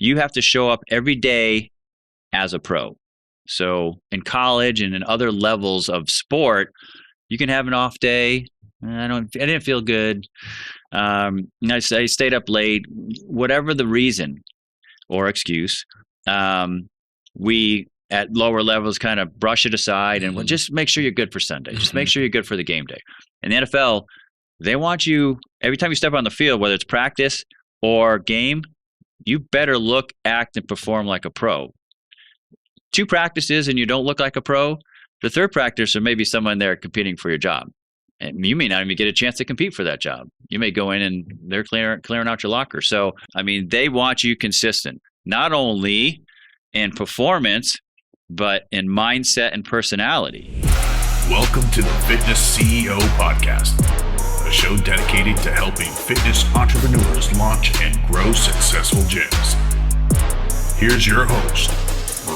you have to show up every day as a pro. So in college and in other levels of sport, you can have an off day. I didn't feel good. I stayed up late, whatever the reason or excuse. We at lower levels kind of brush it aside and just make sure you're good for Sunday. Just make sure you're good for the game day. In the NFL, they want you, every time you step on the field, whether it's practice or game, you better look, act, and perform like a pro. 2 practices and you don't look like a pro, the third practice or maybe someone there competing for your job. And you may not even get a chance to compete for that job. You may go in and they're clearing out your locker. So, they want you consistent, not only in performance, but in mindset and personality. Welcome to the Fitness CEO Podcast, a show dedicated to helping fitness entrepreneurs launch and grow successful gyms. Here's your host,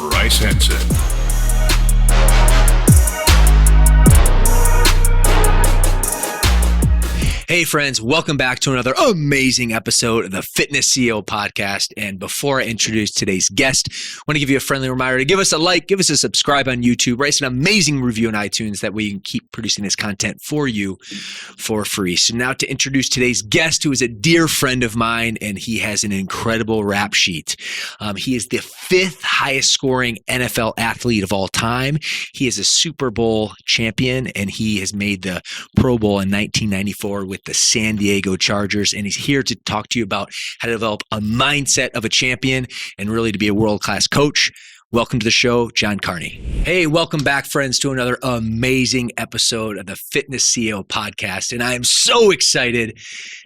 Bryce Henson. Hey friends, welcome back to another amazing episode of the Fitness CEO Podcast. And before I introduce today's guest, I want to give you a friendly reminder to give us a like, give us a subscribe on YouTube, write us an amazing review on iTunes. That way you can keep producing this content for you for free. So now to introduce today's guest, who is a dear friend of mine, and he has an incredible rap sheet. He is the 5th highest scoring NFL athlete of all time. He is a Super Bowl champion, and he has made the Pro Bowl in 1994 with the San Diego Chargers, and he's here to talk to you about how to develop a mindset of a champion and really to be a world-class coach. Welcome to the show, John Carney. Hey, welcome back, friends, to another amazing episode of the Fitness CEO Podcast, and I am so excited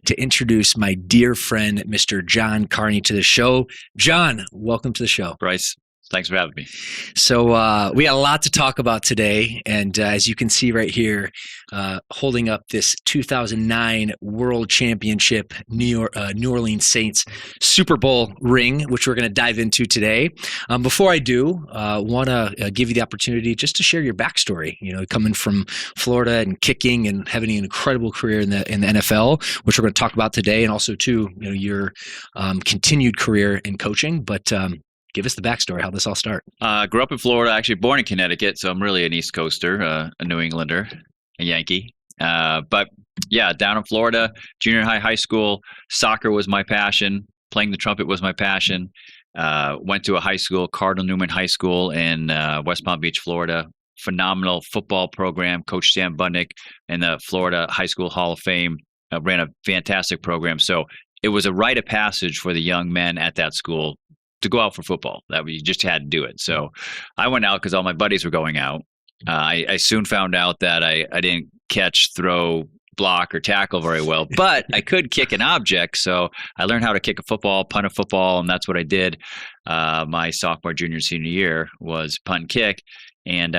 to introduce my dear friend, Mr. John Carney, to the show. John, welcome to the show. Bryce, thanks for having me. So we got a lot to talk about today, and as you can see right here, holding up this 2009 World Championship New Orleans Saints Super Bowl ring, which we're going to dive into today. Before I do, want to give you the opportunity just to share your backstory. You know, coming from Florida and kicking and having an incredible career in the NFL, which we're going to talk about today, and also too, your continued career in coaching, but. Give us the backstory, how this all started. Grew up in Florida, actually born in Connecticut, so I'm really an East Coaster, a New Englander, a Yankee. But yeah, down in Florida, junior high school, soccer was my passion. Playing the trumpet was my passion. Went to a high school, Cardinal Newman High School in West Palm Beach, Florida. Phenomenal football program. Coach Sam Budnick in the Florida High School Hall of Fame ran a fantastic program. So it was a rite of passage for the young men at that school to go out for football. That you just had to do it. So I went out because all my buddies were going out. I soon found out that I didn't catch, throw, block, or tackle very well, but I could kick an object. So I learned how to kick a football, punt a football, and that's what I did. My sophomore, junior, senior year was punt and kick. And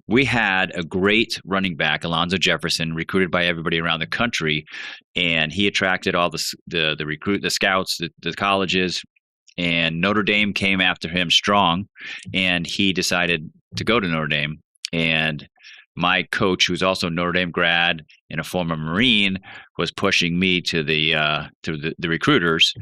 we had a great running back, Alonzo Jefferson, recruited by everybody around the country. And he attracted all the scouts, the colleges. And Notre Dame came after him strong, and he decided to go to Notre Dame. And my coach, who's also a Notre Dame grad and a former Marine, was pushing me to the recruiters.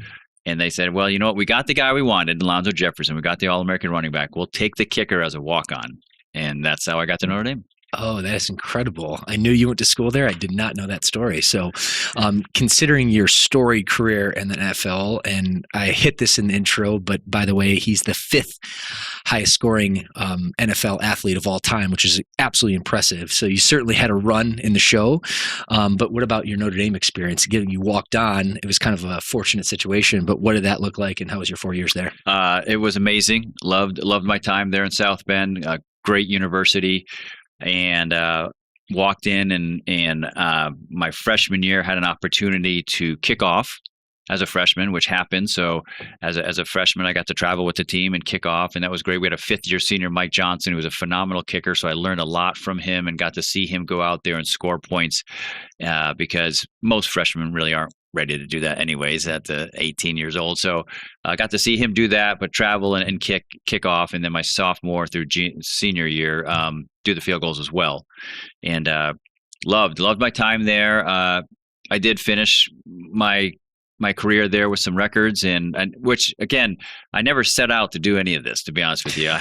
And they said, well, you know what? We got the guy we wanted, Alonzo Jefferson. We got the All-American running back. We'll take the kicker as a walk-on. And that's how I got to Notre Dame. Oh, that's incredible. I knew you went to school there. I did not know that story. So considering your storied career in the NFL, and I hit this in the intro, but by the way, he's the 5th highest scoring NFL athlete of all time, which is absolutely impressive. So you certainly had a run in the show. But what about your Notre Dame experience? Getting you walked on, it was kind of a fortunate situation, but what did that look like, and how was your 4 years there? It was amazing. Loved my time there in South Bend. Great university. And walked in and my freshman year had an opportunity to kick off as a freshman, which happened. So as a freshman, I got to travel with the team and kick off, and that was great. We had a 5th-year senior, Mike Johnson, who was a phenomenal kicker. So I learned a lot from him and got to see him go out there and score points because most freshmen really aren't ready to do that anyways at 18 years old. So I got to see him do that, but travel and kick off. And then my sophomore through senior year, do the field goals as well. And loved my time there. I did finish my my career there with some records, and which again, I never set out to do any of this. To be honest with you,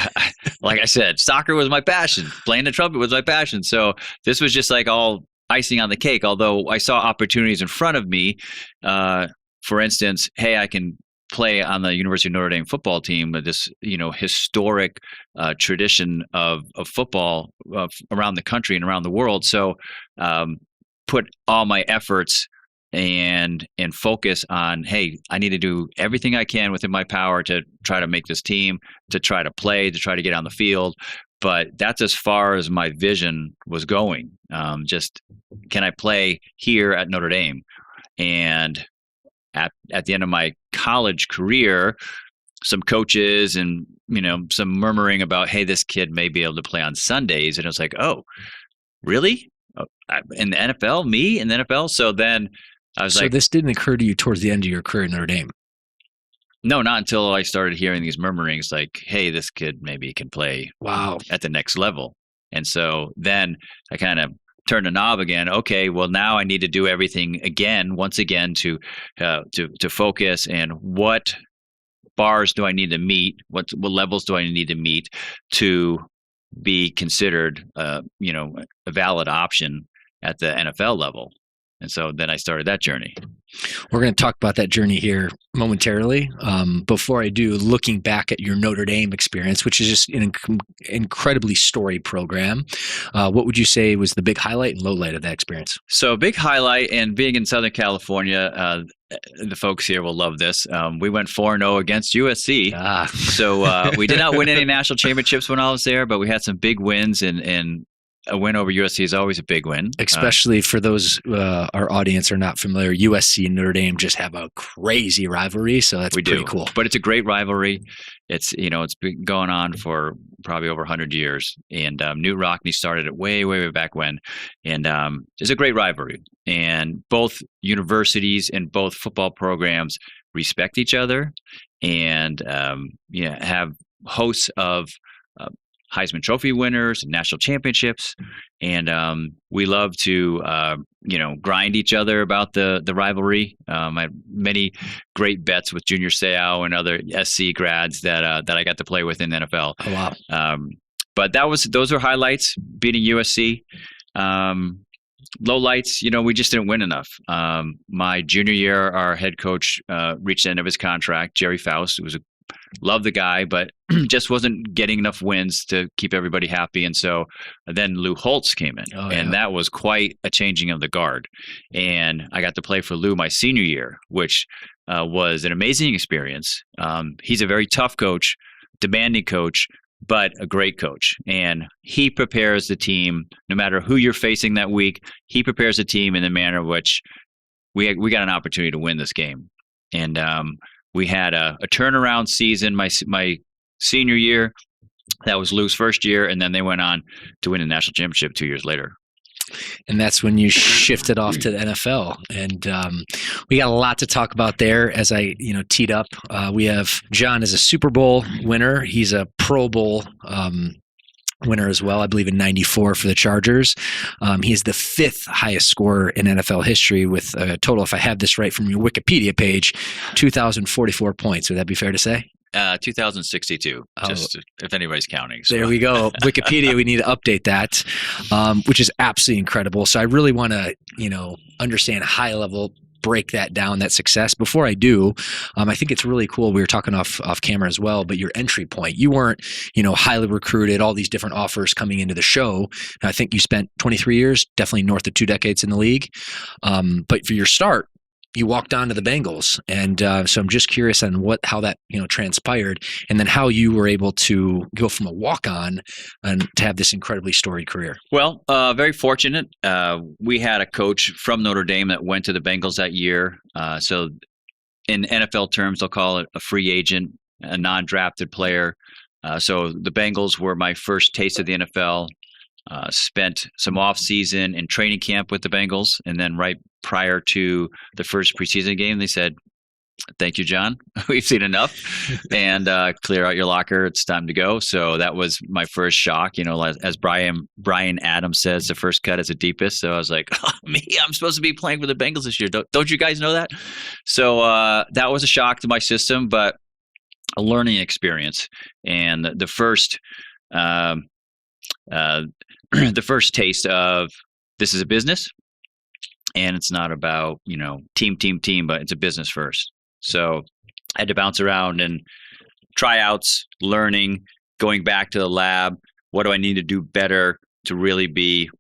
like I said, soccer was my passion. Playing the trumpet was my passion. So this was just like all icing on the cake. Although I saw opportunities in front of me. For instance, hey, I can play on the University of Notre Dame football team, this historic tradition of football around the country and around the world. So put all my efforts and focus on, hey, I need to do everything I can within my power to try to make this team, to try to play, to try to get on the field. But that's as far as my vision was going. Just, can I play here at Notre Dame? And at the end of my college career, some coaches and some murmuring about, hey, this kid may be able to play on Sundays, and it was like, oh, really? In the NFL, me in the NFL? So then I was like, so this didn't occur to you towards the end of your career at Notre Dame? No, not until I started hearing these murmurings, like, hey, this kid maybe can play at the next level. And so then I kind of turn the knob again. Okay, well, now I need to do everything once again to focus, and what bars do I need to meet? What levels do I need to meet to be considered, a valid option at the NFL level? And so then I started that journey. We're going to talk about that journey here momentarily. Before I do, looking back at your Notre Dame experience, which is just an incredibly storied program, what would you say was the big highlight and low light of that experience? So big highlight, and being in Southern California, the folks here will love this. We went 4-0 against USC. So we did not win any national championships when I was there, but we had some big wins, and a win over USC is always a big win. Especially for those our audience are not familiar, USC and Notre Dame just have a crazy rivalry, so that's pretty cool. But it's a great rivalry. It's it's been going on for probably over 100 years, and Newt Rockne started it way, way, way back when, and it's a great rivalry. And both universities and both football programs respect each other, and have hosts of Heisman Trophy winners and national championships, and we love to grind each other about the rivalry. I had many great bets with Junior Seau and other SC grads that I got to play with in the NFL. Oh, wow! But those were highlights. Beating USC. Lowlights, we just didn't win enough. My junior year, our head coach reached the end of his contract, Jerry Faust, who was loved the guy, but just wasn't getting enough wins to keep everybody happy. And so then Lou Holtz came in, and that was quite a changing of the guard. And I got to play for Lou my senior year, which was an amazing experience. He's a very tough coach, demanding coach, but a great coach. And he prepares the team, no matter who you're facing that week, he prepares the team in the manner in which we got an opportunity to win this game. And we had a turnaround season my senior year. That was Lou's first year, and then they went on to win the national championship 2 years later. And that's when you shifted off to the NFL. And we got a lot to talk about there as I teed up. We have John as a Super Bowl winner. He's a Pro Bowl winner as well, I believe in 94 for the Chargers. He is the 5th highest scorer in NFL history with a total, if I have this right from your Wikipedia page, 2,044 points. Would that be fair to say? 2,062, just if anybody's counting. So. There we go. Wikipedia, we need to update that, which is absolutely incredible. So I really want to, understand high level, break that down, that success. Before I do, I think it's really cool. We were talking off camera as well, but your entry point, you weren't, highly recruited, all these different offers coming into the show. And I think you spent 23 years, definitely north of 2 decades in the league. But for your start, you walked on to the Bengals. And so I'm just curious on how that, transpired, and then how you were able to go from a walk-on and to have this incredibly storied career. Well, very fortunate. We had a coach from Notre Dame that went to the Bengals that year. So in NFL terms, they'll call it a free agent, a non-drafted player. So the Bengals were my first taste of the NFL. Spent some off season in training camp with the Bengals, and then right prior to the first preseason game, they said, thank you, John. We've seen enough, and clear out your locker. It's time to go. So that was my first shock. As Brian Adams says, the first cut is the deepest. So I was like, oh, me, I'm supposed to be playing for the Bengals this year. Don't you guys know that? So that was a shock to my system, but a learning experience. And the first the first taste of this is a business, and it's not about team, but it's a business first. So I had to bounce around and tryouts, learning, going back to the lab. What do I need to do better to really be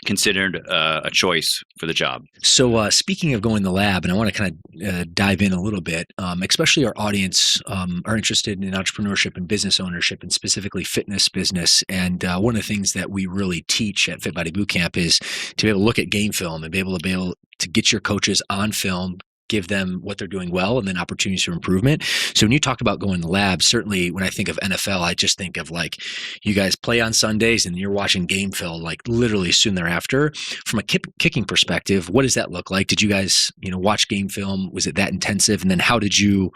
considered a choice for the job? So speaking of going to the lab, and I want to kind of dive in a little bit, especially our audience are interested in entrepreneurship and business ownership, and specifically fitness business. And one of the things that we really teach at Fit Body Bootcamp is to be able to look at game film and be able to get your coaches on film, give them what they're doing well, and then opportunities for improvement. So when you talk about going to the lab, certainly when I think of NFL, I just think of like you guys play on Sundays and you're watching game film like literally soon thereafter. From a kicking perspective, what does that look like? Did you guys, watch game film? Was it that intensive? And then how did you,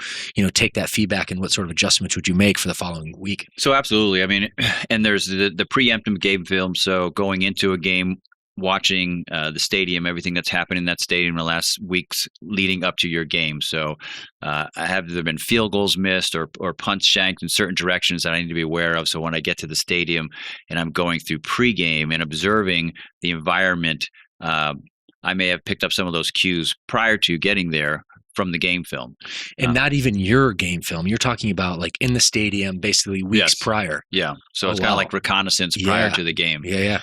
take that feedback, and what sort of adjustments would you make for the following week? So absolutely. I mean, and there's the preemptive game film. So going into a game, watching the stadium, everything that's happened in that stadium in the last weeks leading up to your game. So have there been field goals missed or punts shanked in certain directions that I need to be aware of? So when I get to the stadium and I'm going through pregame and observing the environment, I may have picked up some of those cues prior to getting there from the game film. And not even your game film. You're talking about like in the stadium, basically weeks prior. Yeah. So it's kind of like reconnaissance prior to the game. Yeah.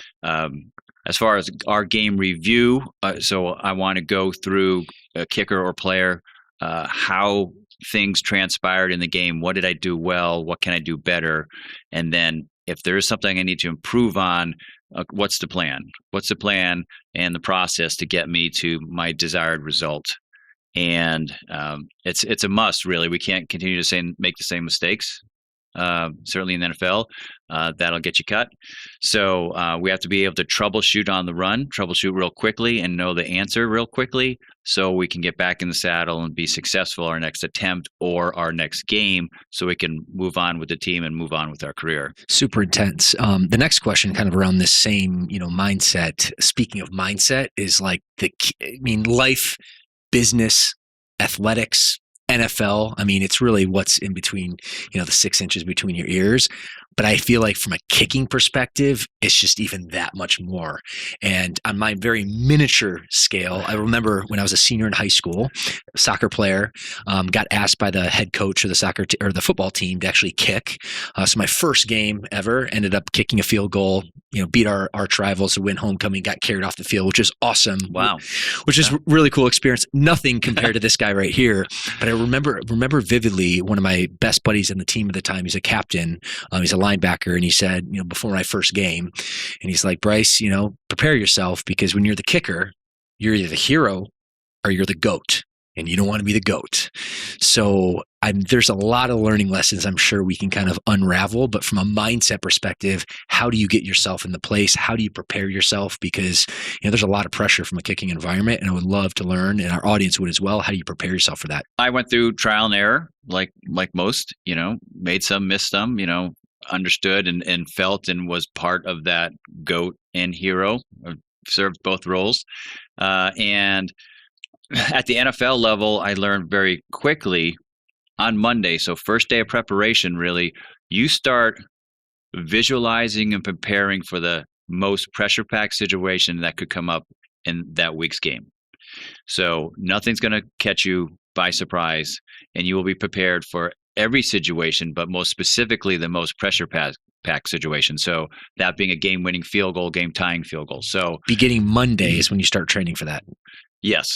As far as our game review, so I want to go through a kicker or player, how things transpired in the game. What did I do well? What can I do better? And then if there is something I need to improve on, what's the plan? What's the plan and the process to get me to my desired result? And it's a must, really. We can't continue to make the same mistakes. Certainly in the NFL, that'll get you cut. So we have to be able to troubleshoot on the run, troubleshoot real quickly and know the answer real quickly so we can get back in the saddle and be successful our next attempt or our next game so we can move on with the team and move on with our career. Super intense. The next question kind of around this same, mindset, speaking of mindset, is like life, business, athletics, NFL, it's really what's in between, the 6 inches between your ears. But I feel like from a kicking perspective, it's just even that much more. And on my very miniature scale, I remember when I was a senior in high school, a soccer player got asked by the head coach of the or the football team to actually kick. So my first game ever ended up kicking a field goal, beat our arch rivals to win homecoming, got carried off the field, which is awesome. Wow. Which is really cool experience. Nothing compared to this guy right here. But I remember vividly one of my best buddies in the team at the time. He's a captain. He's a linebacker. And he said, before my first game, and he's like, Bryce, prepare yourself, because when you're the kicker, you're either the hero or you're the GOAT, and you don't want to be the GOAT. So there's a lot of learning lessons I'm sure we can kind of unravel, but from a mindset perspective, how do you get yourself in the place? How do you prepare yourself? Because, there's a lot of pressure from a kicking environment, and I would love to learn, and our audience would as well. How do you prepare yourself for that? I went through trial and error, like most, made some, missed some, understood and felt and was part of that GOAT and hero, served both roles. And at the NFL level, I learned very quickly on Monday. So first day of preparation, really, you start visualizing and preparing for the most pressure-packed situation that could come up in that week's game. So nothing's going to catch you by surprise, and you will be prepared for every situation, but most specifically the most pressure-packed situation. So that being a game-winning field goal, game-tying field goal. So beginning Monday is when you start training for that. Yes.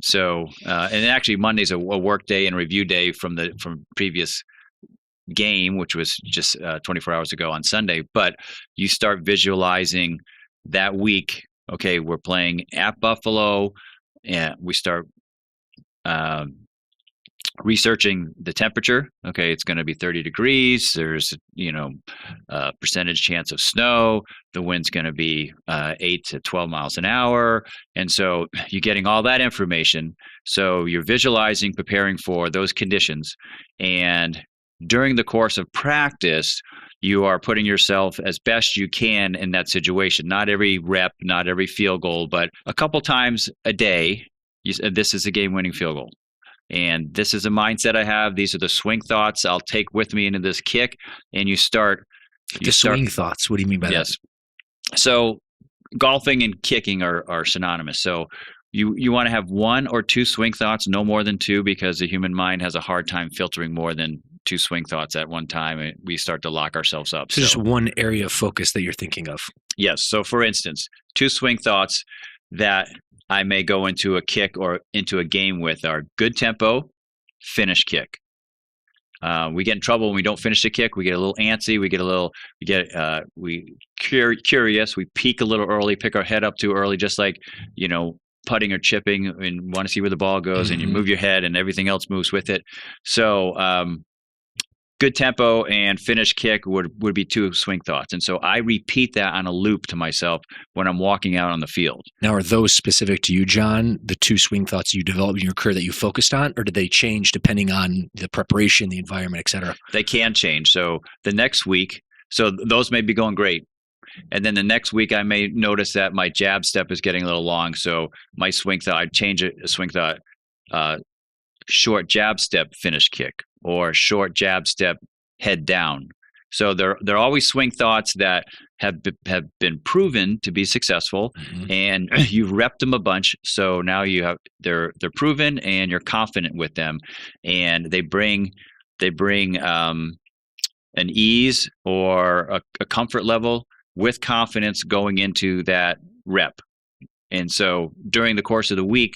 So, and actually Monday's a work day and review day from previous game, which was just 24 hours ago on Sunday. But you start visualizing that week. Okay, we're playing at Buffalo, and we start researching the temperature. Okay, it's going to be 30 degrees. There's, percentage chance of snow. The wind's going to be 8 to 12 miles an hour. And so you're getting all that information. So you're visualizing, preparing for those conditions. And during the course of practice, you are putting yourself as best you can in that situation. Not every rep, not every field goal, but a couple times a day, this is a game-winning field goal. And this is a mindset I have. These are the swing thoughts I'll take with me into this kick. And you start. Swing thoughts. What do you mean by that? Yes. So golfing and kicking are synonymous. So you want to have one or two swing thoughts, no more than two, because the human mind has a hard time filtering more than two swing thoughts at one time. And we start to lock ourselves up. So just one area of focus that you're thinking of. Yes. So for instance, two swing thoughts that I may go into a kick or into a game with are good tempo, finish kick. We get in trouble when we don't finish the kick. We get a little antsy. We curious. We peek a little early, pick our head up too early, just like, putting or chipping, and want to see where the ball goes, and you move your head and everything else moves with it. So, good tempo and finish kick would be two swing thoughts. And so I repeat that on a loop to myself when I'm walking out on the field. Now, are those specific to you, John, the two swing thoughts you developed in your career that you focused on, or did they change depending on the preparation, the environment, et cetera? They can change. So the next week, those may be going great. And then the next week, I may notice that my jab step is getting a little long. So my swing thought, I'd change it, a swing thought, short jab step, finish kick, or short jab step, head down. So they're always swing thoughts that have been proven to be successful, and you've repped them a bunch. So now they're proven, and you're confident with them, and they bring an ease or a comfort level with confidence going into that rep. And so during the course of the week,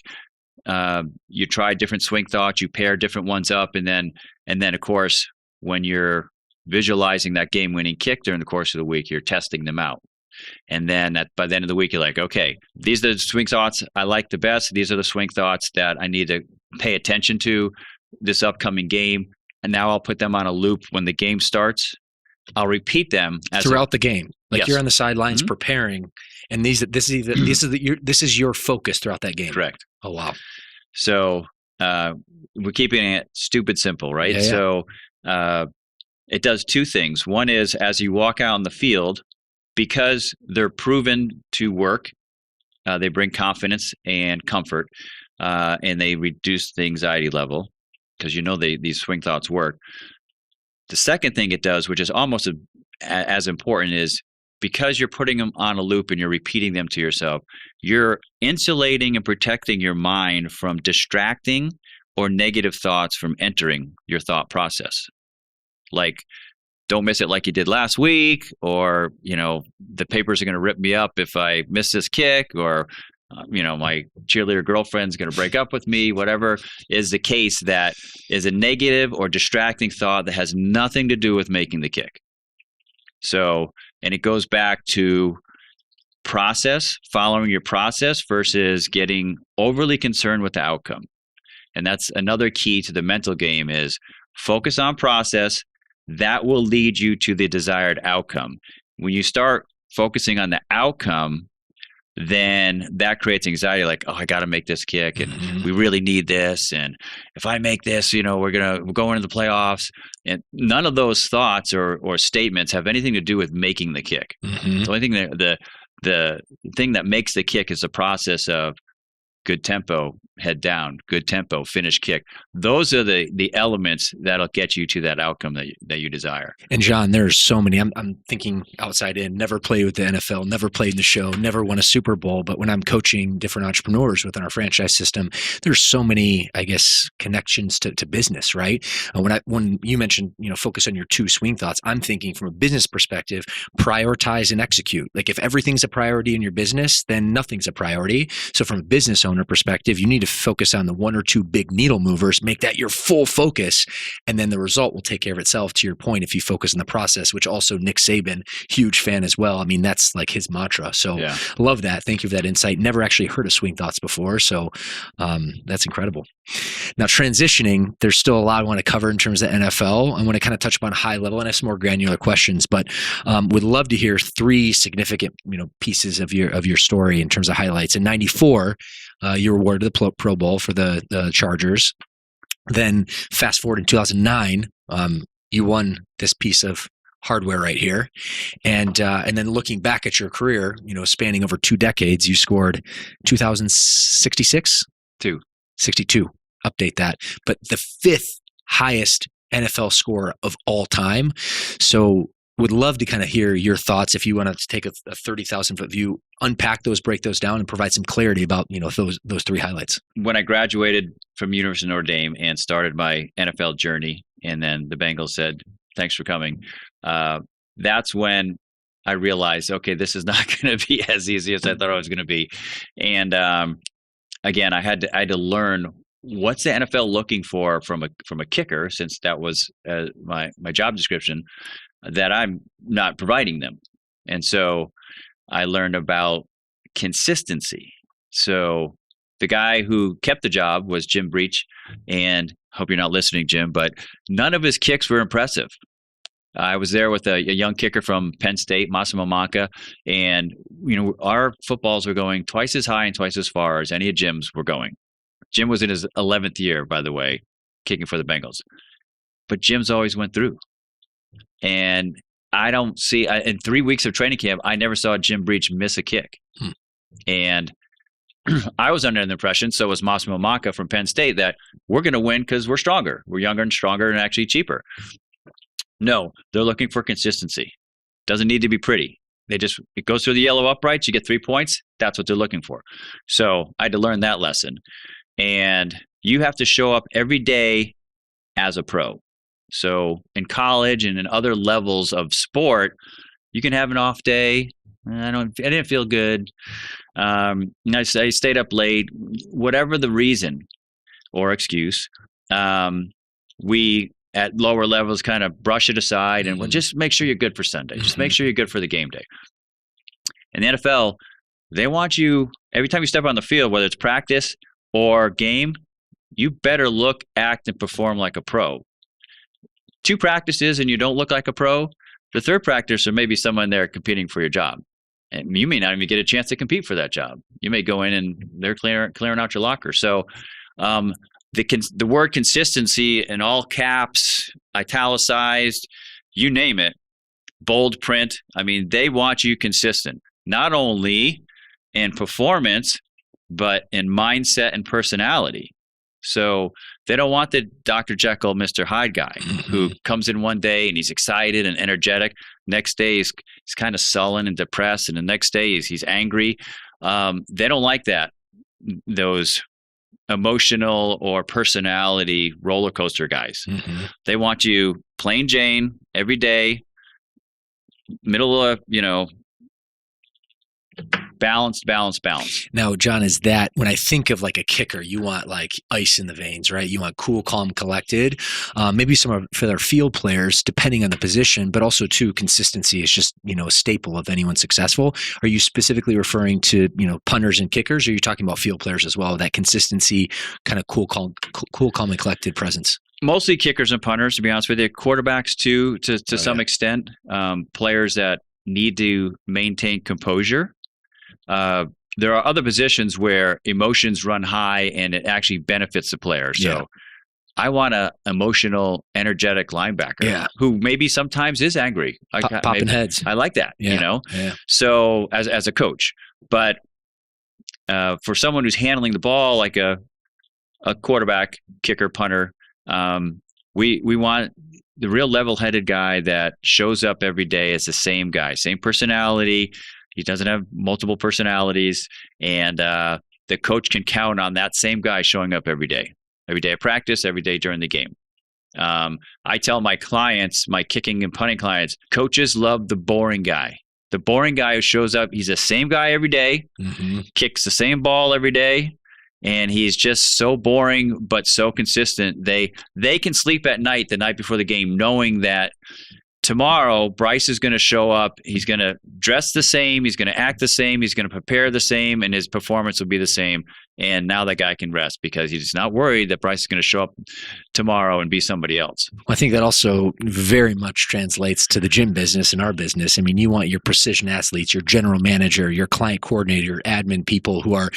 you try different swing thoughts, you pair different ones up, and then of course, when you're visualizing that game-winning kick during the course of the week, you're testing them out. And then by the end of the week, you're like, okay, these are the swing thoughts I like the best. These are the swing thoughts that I need to pay attention to this upcoming game. And now I'll put them on a loop when the game starts. I'll repeat them throughout the game. Like yes. You're on the sidelines preparing, and this is your focus throughout that game. Correct. Oh wow. So we're keeping it stupid simple, right? Yeah. So it does two things. One is, as you walk out on the field, because they're proven to work, they bring confidence and comfort, and they reduce the anxiety level because these swing thoughts work. The second thing it does, which is almost as important, is because you're putting them on a loop and you're repeating them to yourself, you're insulating and protecting your mind from distracting or negative thoughts from entering your thought process. Like, don't miss it like you did last week, or, the papers are going to rip me up if I miss this kick, or, my cheerleader girlfriend's going to break up with me, whatever is the case that is a negative or distracting thought that has nothing to do with making the kick. So, and it goes back to process, following your process versus getting overly concerned with the outcome. And that's another key to the mental game is focus on process. That will lead you to the desired outcome. When you start focusing on the outcome, then that creates anxiety, like, oh, I got to make this kick, and we really need this, and if I make this, we're going into the playoffs. And none of those thoughts or statements have anything to do with making the kick. The only thing the thing that makes the kick is the process of good tempo, head down, good tempo, finish kick. Those are the elements that'll get you to that outcome that you desire. And John, there's so many. I'm thinking outside in, never played with the NFL, never played in the show, never won a Super Bowl. But when I'm coaching different entrepreneurs within our franchise system, there's so many, I guess, connections to business, right? When you mentioned, focus on your two swing thoughts, I'm thinking from a business perspective, prioritize and execute. Like if everything's a priority in your business, then nothing's a priority. So from a business owner perspective, you need to focus on the one or two big needle movers, make that your full focus, and then the result will take care of itself, to your point, if you focus on the process, which also Nick Saban, huge fan as well. I mean, that's like his mantra. So love that. Thank you for that insight. Never actually heard of swing thoughts before. So that's incredible. Now, transitioning, there's still a lot I want to cover in terms of NFL. I want to kind of touch upon high level and have some more granular questions, but would love to hear three significant, pieces of your story in terms of highlights. In '94, you were awarded the Pro Bowl for the Chargers. Then fast forward in 2009, you won this piece of hardware right here, and then looking back at your career, spanning over 2 decades, you scored 2,066, 62. Update that, but the 5th highest NFL score of all time. So would love to kind of hear your thoughts, if you want to take a 30,000-foot view, unpack those, break those down, and provide some clarity about those 3 highlights. When I graduated from University of Notre Dame and started my NFL journey, and then the Bengals said, "Thanks for coming," that's when I realized, okay, this is not going to be as easy as I thought it was going to be. And again, I had to learn what's the NFL looking for from a kicker, since that was my job description, that I'm not providing them. And so I learned about consistency. So the guy who kept the job was Jim Breach, and I hope you're not listening, Jim, but none of his kicks were impressive. I was there with a young kicker from Penn State, Massimo Manca, and our footballs were going twice as high and twice as far as any of Jim's were going. Jim was in his 11th year, by the way, kicking for the Bengals. But Jim's always went through. And I don't see, in 3 weeks of training camp, I never saw Jim Breach miss a kick. And I was under the impression, so was Massimo Manca from Penn State, that we're going to win because we're stronger. We're younger and stronger and actually cheaper. No, they're looking for consistency. Doesn't need to be pretty. It goes through the yellow uprights, you get 3 points. That's what they're looking for. So I had to learn that lesson. And you have to show up every day as a pro. So in college and in other levels of sport, you can have an off day. I didn't feel good. I stayed up late. Whatever the reason or excuse, we at lower levels kind of brush it aside and just make sure you're good for Sunday. Just make sure you're good for the game day. In the NFL, they want you, every time you step on the field, whether it's practice or game, you better look, act, and perform like a pro. 2 practices and you don't look like a pro, the 3rd practice or maybe someone there competing for your job. And you may not even get a chance to compete for that job. You may go in and they're clearing out your locker. So the word consistency in all caps, italicized, you name it, bold print. I mean, they want you consistent, not only in performance, but in mindset and personality. So they don't want the Dr. Jekyll, Mr. Hyde guy who comes in one day and he's excited and energetic. Next day he's kind of sullen and depressed, and the next day he's angry. They don't like that. Those emotional or personality roller coaster guys. They want you plain Jane every day, middle of, balanced. Now, John, is that when I think of like a kicker, you want like ice in the veins, right? You want cool, calm, collected. Maybe some for their field players, depending on the position, but also too, consistency is just, a staple of anyone successful. Are you specifically referring to, punters and kickers, or are you talking about field players as well? That consistency, kind of cool, calm, and collected presence. Mostly kickers and punters, to be honest with you. Quarterbacks too, to some extent. Players that need to maintain composure. There are other positions where emotions run high and it actually benefits the player. So I want an emotional, energetic linebacker who maybe sometimes is angry. Popping heads. I like that, So as a coach, but for someone who's handling the ball like a quarterback, kicker, punter, we want the real level-headed guy that shows up every day as the same guy, same personality. He doesn't have multiple personalities, and the coach can count on that same guy showing up every day at practice, every day during the game. I tell my clients, my kicking and punting clients, coaches love the boring guy. The boring guy who shows up, he's the same guy every day, kicks the same ball every day, And he's just so boring, but so consistent. They can sleep at night the night before the game, knowing that tomorrow Bryce is going to show up. He's going to dress the same. He's going to act the same. He's going to prepare the same, and his performance will be the same. And now that guy can rest because he's not worried that Bryce is going to show up tomorrow and be somebody else. I think that also very much translates to the gym business and our business. I mean, you want your precision athletes, your general manager, your client coordinator, your admin people who are,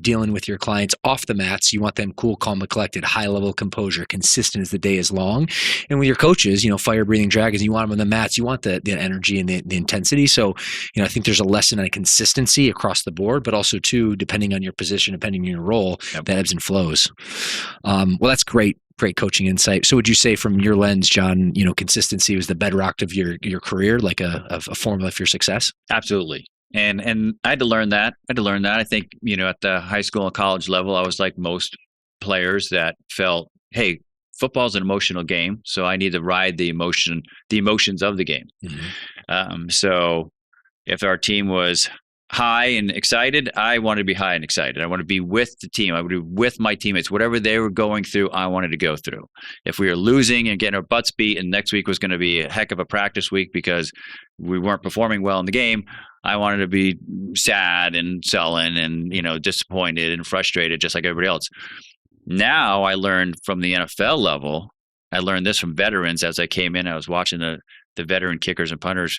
dealing with your clients off the mats. You want them cool, calm, and collected, high level composure, consistent as the day is long. And with your coaches, fire breathing dragons, you want them on the mats. You want the energy and the intensity. So, I think there's a lesson on consistency across the board, but also too, depending on your position, depending on your role, that ebbs and flows. Well, that's great coaching insight. So would you say from your lens, John, consistency was the bedrock of your career, like a formula for your success? Absolutely. And I had to learn that. I think, at the high school and college level, I was like most players that felt, hey, football's an emotional game, so I need to ride the emotions of the game. Mm-hmm. So if our team was high and excited, I wanted to be high and excited. I want to be with the team. I would be with my teammates. Whatever they were going through, I wanted to go through. If we were losing and getting our butts beat and next week was going to be a heck of a practice week because we weren't performing well in the game, I wanted to be sad and sullen and, disappointed and frustrated just like everybody else. Now I learned from the NFL level, I learned this from veterans as I came in. I was watching the veteran kickers and punters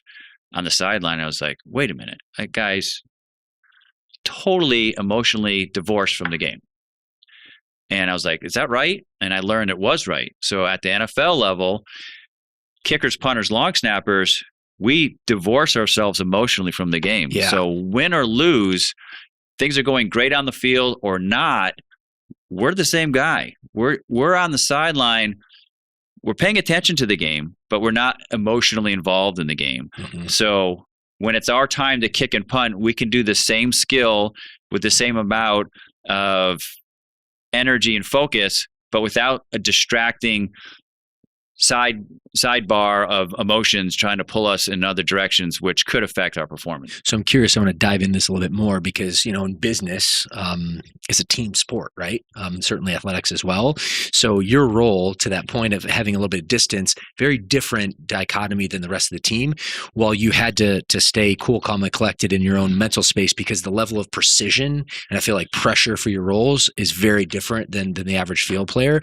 on the sideline. I was like, wait a minute, that guy's totally emotionally divorced from the game. And I was like, is that right? And I learned it was right. So at the NFL level, kickers, punters, long snappers, we divorce ourselves emotionally from the game. Yeah. So win or lose, things are going great on the field or not, we're the same guy. We're on the sideline. We're paying attention to the game, but we're not emotionally involved in the game. Mm-hmm. So when it's our time to kick and punt, we can do the same skill with the same amount of energy and focus, but without a distracting sidebar of emotions trying to pull us in other directions, which could affect our performance. So I'm curious, I want to dive in this a little bit more because, in business, it's a team sport, right? Certainly athletics as well. So your role to that point of having a little bit of distance, very different dichotomy than the rest of the team. While you had to stay cool, calm, and collected in your own mental space because the level of precision and I feel like pressure for your roles is very different than the average field player.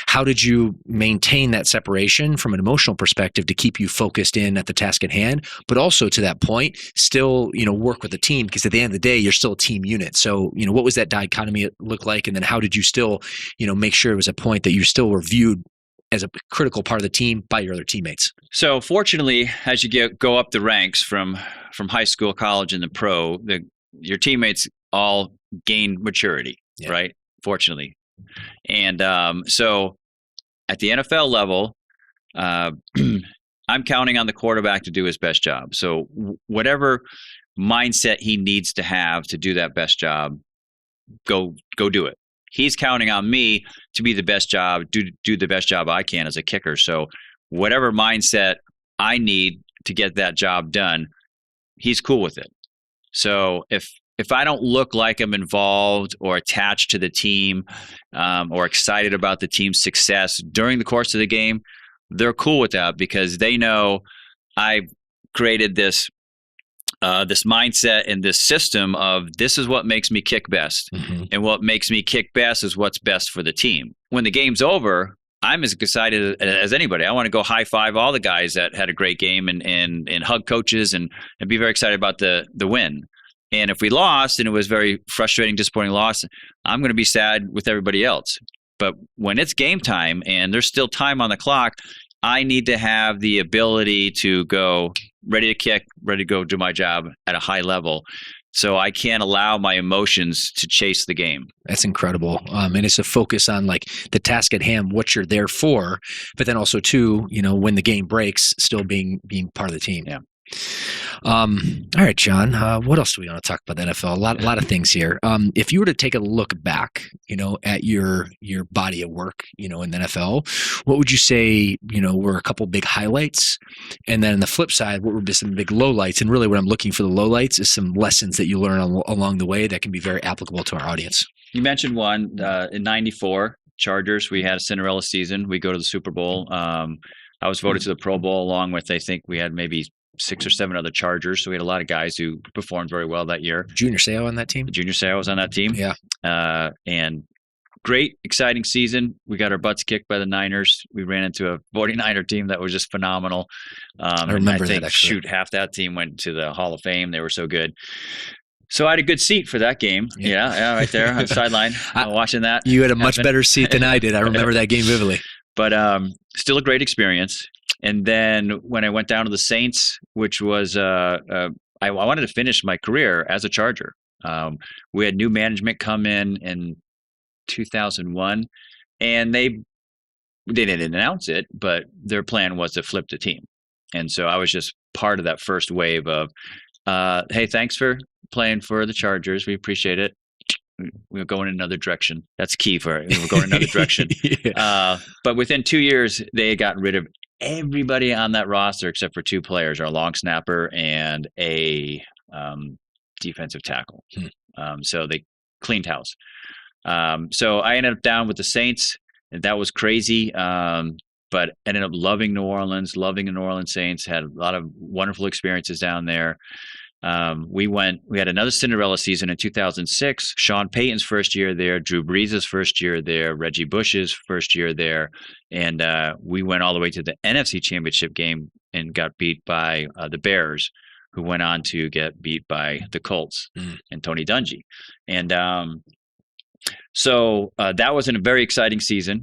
How did you maintain that separation from an emotional perspective to keep you focused in at the task at hand, but also to that point, still, work with the team because at the end of the day, you're still a team unit. So, what was that dichotomy look like? And then how did you still, make sure it was a point that you still were viewed as a critical part of the team by your other teammates? So fortunately, as you go up the ranks from high school, college, and the pro, your teammates all gain maturity, right? Fortunately. And so at the NFL level, I'm counting on the quarterback to do his best job. So whatever mindset he needs to have to do that best job, go do it. He's counting on me to be the best job, do the best job I can as a kicker. So whatever mindset I need to get that job done, he's cool with it. So if I don't look like I'm involved or attached to the team or excited about the team's success during the course of the game, they're cool with that because they know I've created this mindset and this system of this is what makes me kick best. Mm-hmm. And what makes me kick best is what's best for the team. When the game's over, I'm as excited as anybody. I want to go high five all the guys that had a great game and hug coaches and be very excited about the win. And if we lost and it was very frustrating, disappointing loss, I'm going to be sad with everybody else. But when it's game time and there's still time on the clock, I need to have the ability to go ready to kick, ready to go do my job at a high level. So I can't allow my emotions to chase the game. That's incredible. And it's a focus on like the task at hand, what you're there for, but then also too, when the game breaks, still being part of the team. Yeah. All right, John. What else do we want to talk about the NFL? A lot of things here. If you were to take a look back, at your body of work, in the NFL, what would you say, were a couple big highlights? And then on the flip side, what would be some big lowlights? And really what I'm looking for the lowlights is some lessons that you learn along the way that can be very applicable to our audience. You mentioned one in '94, Chargers. We had a Cinderella season. We go to the Super Bowl. I was voted to the Pro Bowl along with, I think we had maybe 6 or 7 other Chargers. So we had a lot of guys who performed very well that year. Junior Seau on that team? Junior Seau was on that team. Yeah. And great, exciting season. We got our butts kicked by the Niners. We ran into a 49er team that was just phenomenal. I remember that, actually. Half that team went to the Hall of Fame. They were so good. So I had a good seat for that game. Yeah, right there on the sideline watching that. You had a much better seat than I did. I remember that game vividly. But still a great experience. And then when I went down to the Saints, which was I wanted to finish my career as a Charger. We had new management come in 2001, and they didn't announce it, but their plan was to flip the team. And so I was just part of that first wave of, hey, thanks for playing for the Chargers. We appreciate it. We're going in another direction. That's key for it. We're going in another direction. Yeah. But within 2 years, they got rid of everybody on that roster except for 2 players, our long snapper and a defensive tackle. So they cleaned house. So I ended up down with the Saints, and that was crazy. But ended up loving New Orleans, loving the New Orleans Saints, had a lot of wonderful experiences down there. We had another Cinderella season in 2006, Sean Payton's first year there, Drew Brees' first year there, Reggie Bush's first year there. And we went all the way to the NFC Championship game and got beat by the Bears, who went on to get beat by the Colts and Tony Dungy. And so that was a very exciting season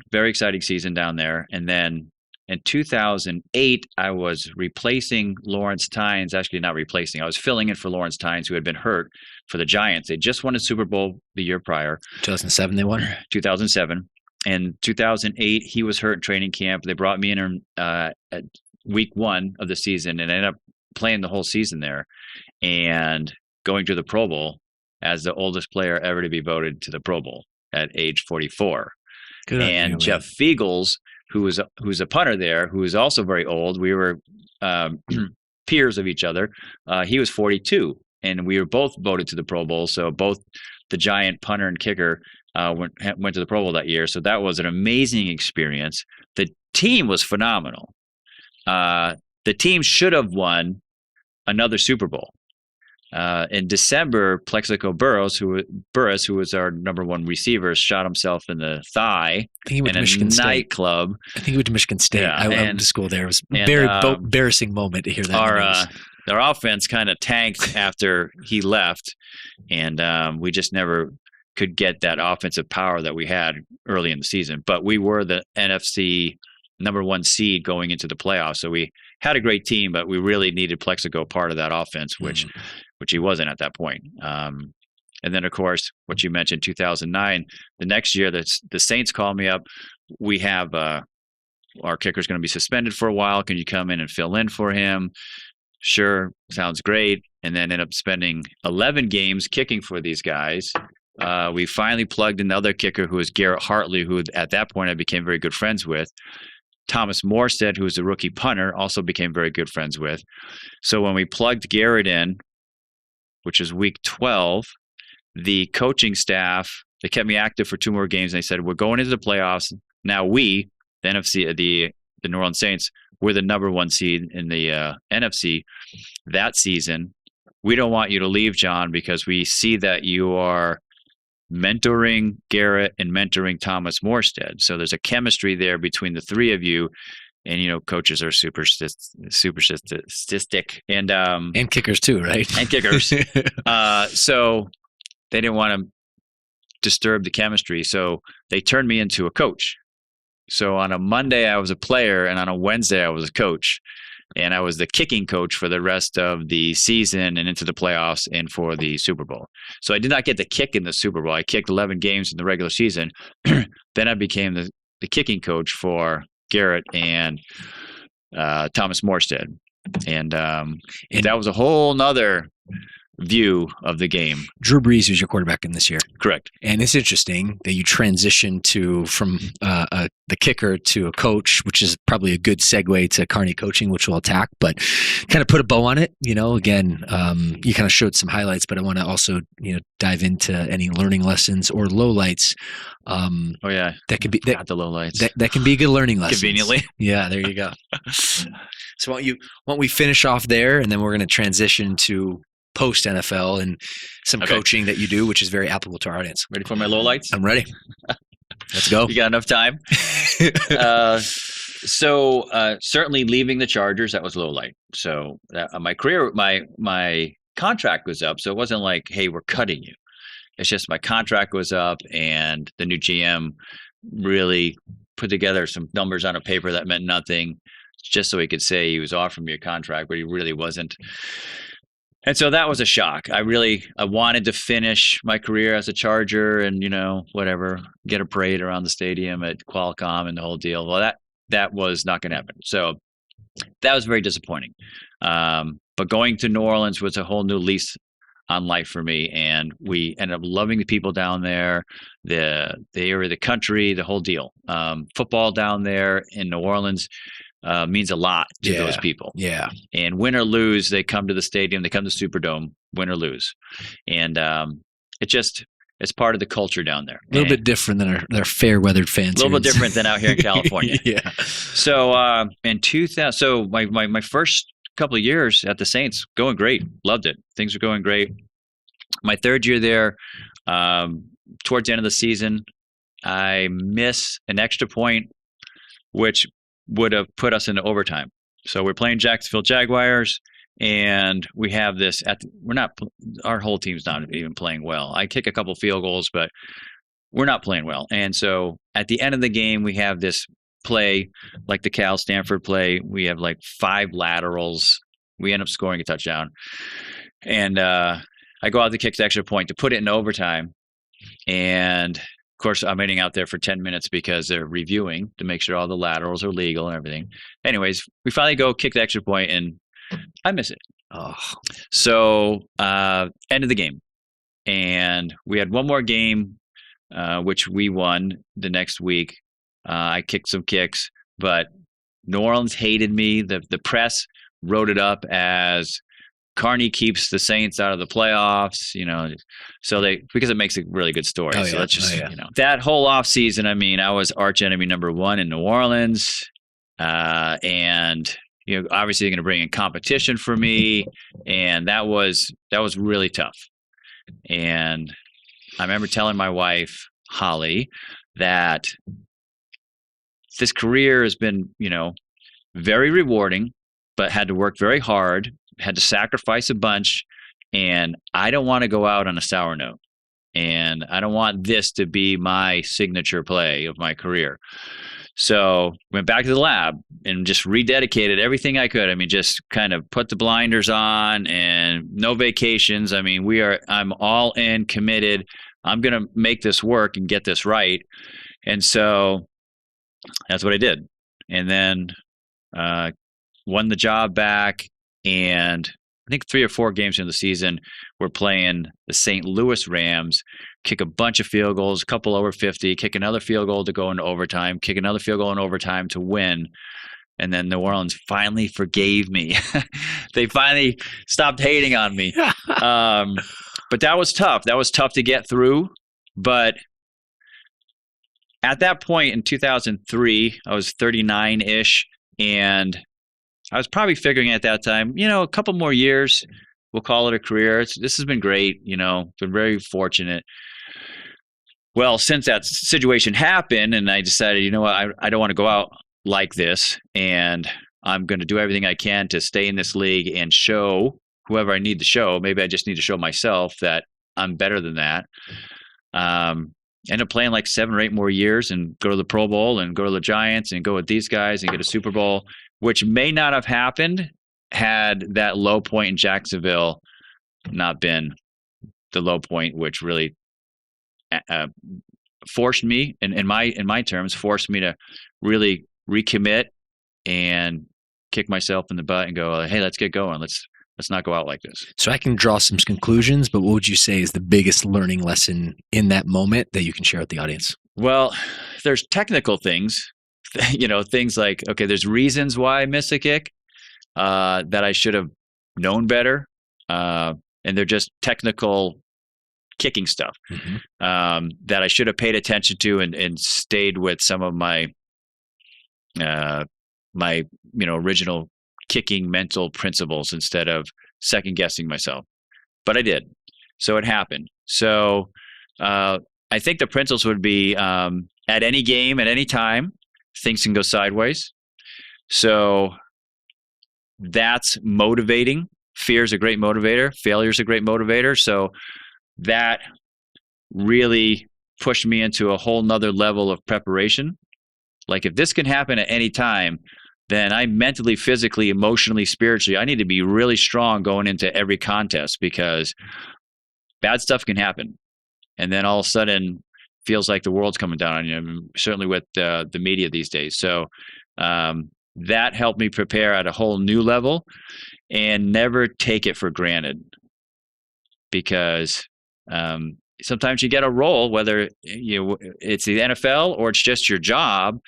down there. And then in 2008, I was replacing Lawrence Tynes. Actually, not replacing. I was filling in for Lawrence Tynes, who had been hurt for the Giants. They just won a Super Bowl the year prior. 2007 they won? 2007. And 2008, he was hurt in training camp. They brought me in at week 1 of the season and ended up playing the whole season there and going to the Pro Bowl as the oldest player ever to be voted to the Pro Bowl at age 44. Good and Jeff Fiegels, who's a punter there, who is also very old. We were peers of each other. He was 42, and we were both voted to the Pro Bowl. So both the Giant punter and kicker went to the Pro Bowl that year. So that was an amazing experience. The team was phenomenal. The team should have won another Super Bowl. In December, Plexico Burress, who was our number 1 receiver, shot himself in the thigh in a nightclub. I think he went to Michigan State. I went to school there. It was a very embarrassing moment to hear that. Our offense kind of tanked after he left, and we just never could get that offensive power that we had early in the season. But we were the NFC number 1 seed going into the playoffs, so we had a great team, but we really needed Plexico part of that offense, which he wasn't at that point. And then, of course, what you mentioned, 2009, the next year, the Saints called me up. We have our kicker's going to be suspended for a while. Can you come in and fill in for him? Sure, sounds great. And then ended up spending 11 games kicking for these guys. We finally plugged another kicker who was Garrett Hartley, who at that point I became very good friends with. Thomas Morstead, who was a rookie punter, also became very good friends with. So when we plugged Garrett in, which was week 12, the coaching staff, they kept me active for 2 more games. And they said, we're going into the playoffs. Now we, the NFC, the New Orleans Saints, we're the number 1 seed in the NFC that season. We don't want you to leave, John, because we see that you are mentoring Garrett and mentoring Thomas Morstead. So there's a chemistry there between the 3 of you. And, coaches are super statistic. And kickers too, right? And kickers. So they didn't want to disturb the chemistry. So they turned me into a coach. So on a Monday, I was a player. And on a Wednesday, I was a coach. And I was the kicking coach for the rest of the season and into the playoffs and for the Super Bowl. So I did not get the kick in the Super Bowl. I kicked 11 games in the regular season. Then I became the kicking coach for Garrett and Thomas Morstead. And that was a whole nother view of the game. Drew Brees was your quarterback in this year. Correct. And it's interesting that you transitioned from the kicker to a coach, which is probably a good segue to Carney Coaching, which we'll attack, but kind of put a bow on it. Again, you kind of showed some highlights, but I want to also, dive into any learning lessons or lowlights. That could be the lowlights. That can be good learning lessons. Conveniently. Yeah, there you go. So why don't we finish off there, and then we're going to transition to post NFL and some coaching that you do, which is very applicable to our audience. Ready for my lowlights? I'm ready. Let's go. You got enough time? So certainly leaving the Chargers, that was low light. So my career, my contract was up. So it wasn't like, hey, we're cutting you. It's just my contract was up, and the new GM really put together some numbers on a paper that meant nothing, just so he could say he was offering me a contract, but he really wasn't. And so that was a shock. I wanted to finish my career as a Charger and, whatever, get a parade around the stadium at Qualcomm and the whole deal. Well, that was not going to happen. So that was very disappointing. But going to New Orleans was a whole new lease on life for me. And we ended up loving the people down there, the area, the country, the whole deal. Football down there in New Orleans means a lot to those people. Yeah. And win or lose, they come to the stadium, they come to Superdome, win or lose. And it's part of the culture down there. A little bit different than our fair weathered fans. A little bit different than out here in California. Yeah. So in 2000, so my first couple of years at the Saints, going great. Loved it. Things were going great. My third year there, towards the end of the season, I miss an extra point, which would have put us into overtime. So we're playing Jacksonville Jaguars, and we have this our whole team's not even playing well. I kick a couple field goals, but we're not playing well. And so at the end of the game, we have this play, like the Cal Stanford play. We have like 5 laterals. We end up scoring a touchdown. And I go out to kick the extra point to put it in overtime. And of course, I'm waiting out there for 10 minutes because they're reviewing to make sure all the laterals are legal and everything. Anyways, we finally go kick the extra point, and I miss it. Oh. So end of the game. And we had one more game, which we won the next week. I kicked some kicks, but New Orleans hated me. The press wrote it up as Carney keeps the Saints out of the playoffs, so because it makes a really good story. So let's just, that whole off season, I was arch enemy number 1 in New Orleans. And, obviously they're going to bring in competition for me. And that was really tough. And I remember telling my wife, Holly, that this career has been, very rewarding, but had to work very hard, had to sacrifice a bunch, and I don't want to go out on a sour note. And I don't want this to be my signature play of my career. So went back to the lab and just rededicated everything I could. Just kind of put the blinders on and no vacations. I'm all in, committed. I'm going to make this work and get this right. And so that's what I did. And then won the job back. And I think 3 or 4 games in the season, we're playing the St. Louis Rams, kick a bunch of field goals, a couple over 50, kick another field goal to go into overtime, kick another field goal in overtime to win. And then New Orleans finally forgave me. They finally stopped hating on me. But that was tough. That was tough to get through. But at that point in 2003, I was 39-ish, and I was probably figuring at that time, a couple more years, we'll call it a career. This has been great, been very fortunate. Well, since that situation happened, and I decided, I don't want to go out like this, and I'm going to do everything I can to stay in this league and show whoever I need to show. Maybe I just need to show myself that I'm better than that. End up playing like 7 or 8 more years and go to the Pro Bowl and go to the Giants and go with these guys and get a Super Bowl, which may not have happened had that low point in Jacksonville not been the low point, which really forced me, in my terms, forced me to really recommit and kick myself in the butt and go, hey, let's get going. Let's not go out like this. So I can draw some conclusions, but what would you say is the biggest learning lesson in that moment that you can share with the audience? Well, there's technical things, things like, okay, there's reasons why I missed a kick that I should have known better. And they're just technical kicking stuff that I should have paid attention to and stayed with some of my original kicking mental principles instead of second guessing myself. But I did. So it happened. So I think the principles would be at any game, at any time, things can go sideways. So that's motivating. Fear is a great motivator. Failure is a great motivator. So that really pushed me into a whole nother level of preparation. Like if this can happen at any time, then I mentally, physically, emotionally, spiritually, I need to be really strong going into every contest because bad stuff can happen. And then all of a sudden feels like the world's coming down on you, certainly with the media these days. So that helped me prepare at a whole new level and never take it for granted because sometimes you get a role, whether it's the NFL or it's just your job